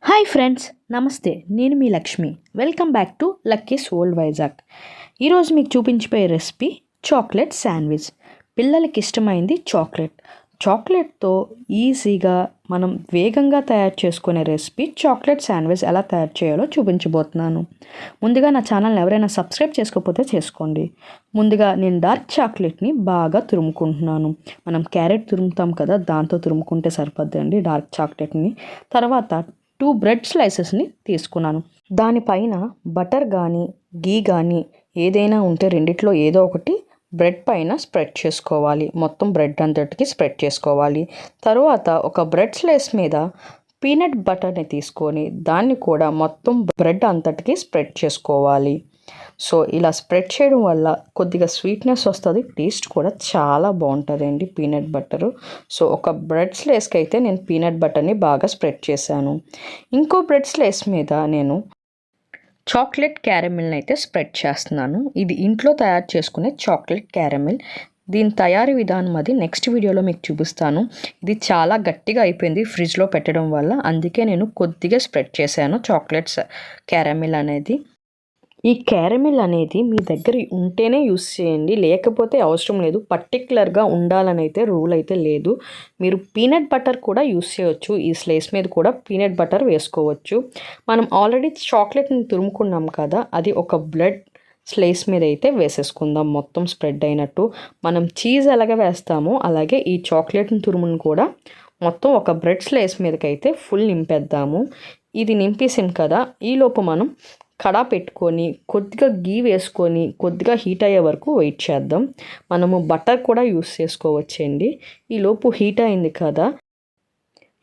Hi friends, నమస్తే. నేను మీ Lakshmi. Welcome back to Lucky's old Vizag. ఈరోజు మీకు చూపించిపోయే రెసిపీ చాక్లెట్ శాండ్విచ్. పిల్లలకి ఇష్టమైంది చాక్లెట్తో ఈజీగా మనం వేగంగా తయారు చేసుకునే రెసిపీ చాక్లెట్ శాండ్విచ్ ఎలా తయారు చేయాలో చూపించబోతున్నాను. ముందుగా నా ఛానల్ని ఎవరైనా సబ్స్క్రైబ్ చేసుకోకపోతే చేసుకోండి. ముందుగా నేను డార్క్ చాక్లెట్ని బాగా తురుముకుంటున్నాను. మనం క్యారెట్ తురుముతాం కదా, దాంతో తురుముకుంటే సరిపోద్దండి డార్క్ చాక్లెట్ని. తర్వాత 2 బ్రెడ్ స్లైసెస్ని తీసుకున్నాను. దానిపైన బటర్ కానీ గీ కానీ ఏదైనా ఉంటే రెండిట్లో ఏదో ఒకటి బ్రెడ్ పైన స్ప్రెడ్ చేసుకోవాలి. మొత్తం బ్రెడ్ అంతటికి స్ప్రెడ్ చేసుకోవాలి. తర్వాత ఒక బ్రెడ్ స్లైస్ మీద పీనట్ బటర్ని తీసుకొని దాన్ని కూడా మొత్తం బ్రెడ్ అంతటికి స్ప్రెడ్ చేసుకోవాలి. సో ఇలా స్ప్రెడ్ చేయడం వల్ల కొద్దిగా స్వీట్నెస్ వస్తుంది, టేస్ట్ కూడా చాలా బాగుంటుందండి పీనట్ బటరు. సో ఒక బ్రెడ్ స్లైస్కి అయితే నేను పీనట్ బటర్ని బాగా స్ప్రెడ్ చేశాను. ఇంకో బ్రెడ్ స్లైస్ మీద నేను చాక్లెట్ క్యారమిల్ని అయితే స్ప్రెడ్ చేస్తున్నాను. ఇది ఇంట్లో తయారు చేసుకునే చాక్లెట్ క్యారమిల్. దీని తయారీ విధానం అది నెక్స్ట్ వీడియోలో మీకు చూపిస్తాను. ఇది చాలా గట్టిగా అయిపోయింది ఫ్రిడ్జ్లో పెట్టడం వల్ల, అందుకే నేను కొద్దిగా స్ప్రెడ్ చేశాను చాక్లెట్స్ క్యారమిల్ అనేది. ఈ క్యారమిల్ అనేది మీ దగ్గర ఉంటేనే యూస్ చేయండి, లేకపోతే అవసరం లేదు. పర్టికులర్గా ఉండాలని అయితే రూల్ అయితే లేదు. మీరు పీనట్ బటర్ కూడా యూస్ చేయవచ్చు. ఈ స్లైస్ మీద కూడా పీనట్ బటర్ వేసుకోవచ్చు. మనం ఆల్రెడీ చాక్లెట్ని తురుముకున్నాం కదా, అది ఒక బ్రెడ్ స్లైస్ మీద అయితే వేసేసుకుందాం మొత్తం స్ప్రెడ్ అయినట్టు. మనం చీజ్ ఎలాగ వేస్తామో అలాగే ఈ చాక్లెట్ని తురుమును కూడా మొత్తం ఒక బ్రెడ్ స్లైస్ మీదకైతే ఫుల్ నింపేద్దాము. ఇది నింపేసాం కదా, ఈలోపు మనం కడా పెట్టుకొని కొద్దిగా గీ వేసుకొని కొద్దిగా హీట్ అయ్యే వరకు వెయిట్ చేద్దాం. మనము బటర్ కూడా యూస్ చేసుకోవచ్చండి. ఈలోపు హీట్ అయింది కదా,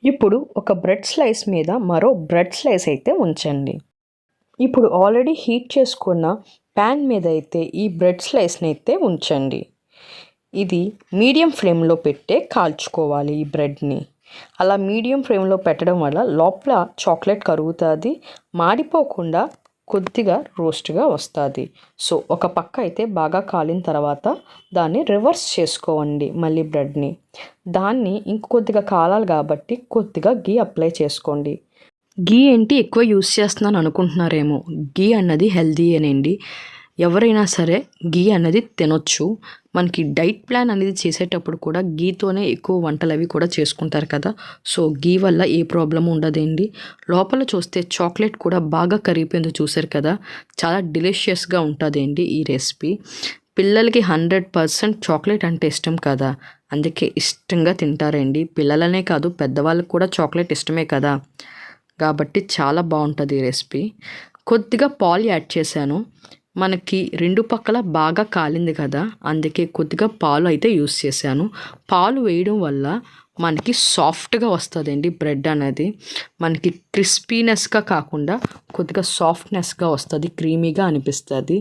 ఇప్పుడు ఒక బ్రెడ్ స్లైస్ మీద మరో బ్రెడ్ స్లైస్ అయితే ఉంచండి. ఇప్పుడు ఆల్రెడీ హీట్ చేసుకున్న ప్యాన్ మీద అయితే ఈ బ్రెడ్ స్లైస్ని అయితే ఉంచండి. ఇది మీడియం ఫ్లేమ్లో పెట్టే కాల్చుకోవాలి ఈ బ్రెడ్ని. అలా మీడియం ఫ్లేమ్లో పెట్టడం వల్ల లోపల చాక్లెట్ కరుగుతుంది, మాడిపోకుండా కొద్దిగా రోస్ట్గా వస్తుంది. సో ఒక పక్క అయితే బాగా కాలిన తర్వాత దాన్ని రివర్స్ చేసుకోండి మళ్ళీ బ్రెడ్ని. దాన్ని ఇంకొద్దిగా కాలాలి కాబట్టి కొద్దిగా గీ అప్లై చేసుకోండి. గీ ఏంటి ఎక్కువ యూస్ చేస్తున్నాను అనుకుంటున్నారేమో, గీ అన్నది హెల్దీ అనండి. ఎవరైనా సరే గీ అన్నది తినొచ్చు. మనకి డైట్ ప్లాన్ అనేది చేసేటప్పుడు కూడా గీతోనే ఎక్కువ వంటలు అవి కూడా చేసుకుంటారు కదా. సో గీ వల్ల ఏ ప్రాబ్లం ఉండదండి. లోపల చూస్తే చాక్లెట్ కూడా బాగా కరిగిపోయిందో చూసారు కదా, చాలా డెలిషియస్గా ఉంటుందండి ఈ రెసిపీ. పిల్లలకి 100% చాక్లెట్ అంటే ఇష్టం కదా, అందుకే ఇష్టంగా తింటారండి. పిల్లలనే కాదు పెద్దవాళ్ళకి కూడా చాక్లెట్ ఇష్టమే కదా, కాబట్టి చాలా బాగుంటుంది ఈ రెసిపీ. కొద్దిగా పాలు యాడ్ చేశాను. మనకి రెండు పక్కల బాగా కాలింది కదా, అందుకే కొద్దిగా పాలు అయితే యూస్ చేశాను. పాలు వేయడం వల్ల మనకి సాఫ్ట్గా వస్తుందండి బ్రెడ్ అనేది. మనకి క్రిస్పీనెస్గా కాకుండా కొద్దిగా సాఫ్ట్నెస్గా వస్తుంది, క్రీమీగా అనిపిస్తుంది.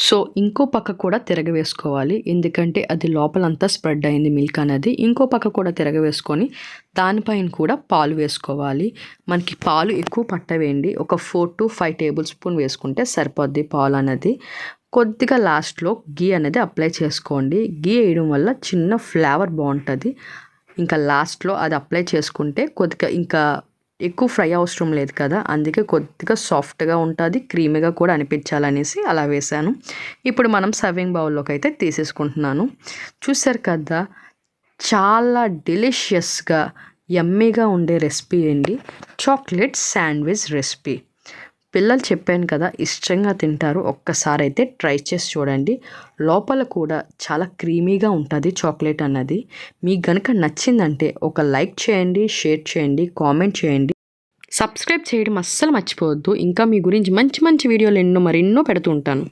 సో ఇంకో పక్క కూడా తిరగవేసుకోవాలి, ఎందుకంటే అది లోపలంతా స్ప్రెడ్ అయింది మిల్క్ అనేది. ఇంకో పక్క కూడా తిరగవేసుకొని దానిపైన కూడా పాలు వేసుకోవాలి. మనకి పాలు ఎక్కువ పట్టవేయండి, ఒక 4 to 5 టేబుల్ స్పూన్ వేసుకుంటే సరిపోద్ది పాలు అనేది. కొద్దిగా లాస్ట్లో గీ అనేది అప్లై చేసుకోండి. గీ వేయడం వల్ల చిన్న ఫ్లేవర్ బాగుంటుంది. ఇంకా లాస్ట్లో అది అప్లై చేసుకుంటే కొద్దిగా ఇంకా ఎక్కువ ఫ్రై అవసరం లేదు కదా, అందుకే కొద్దిగా సాఫ్ట్గా ఉంటుంది, క్రీమీగా కూడా అనిపించాలనేసి అలా వేసాను. ఇప్పుడు మనం సర్వింగ్ బౌల్లోకి అయితే తీసేసుకుంటున్నాను. చూసారు కదా, చాలా డెలిషియస్గా యమ్మీగా ఉండే రెసిపీ అండి చాక్లెట్ శాండ్విచ్ రెసిపీ. పిల్లలు చెప్పాను కదా ఇష్టంగా తింటారు, ఒక్కసారి అయితే ట్రై చేసి చూడండి. లోపల కూడా చాలా క్రీమీగా ఉంటుంది చాక్లెట్ అన్నది. మీకు కనుక నచ్చిందంటే ఒక లైక్ చేయండి, షేర్ చేయండి, కామెంట్ చేయండి, సబ్స్క్రైబ్ చేయడం అస్సలు మర్చిపోవద్దు. ఇంకా మీ గురించి మంచి మంచి వీడియోలు మరెన్నో పెడుతూ ఉంటాను.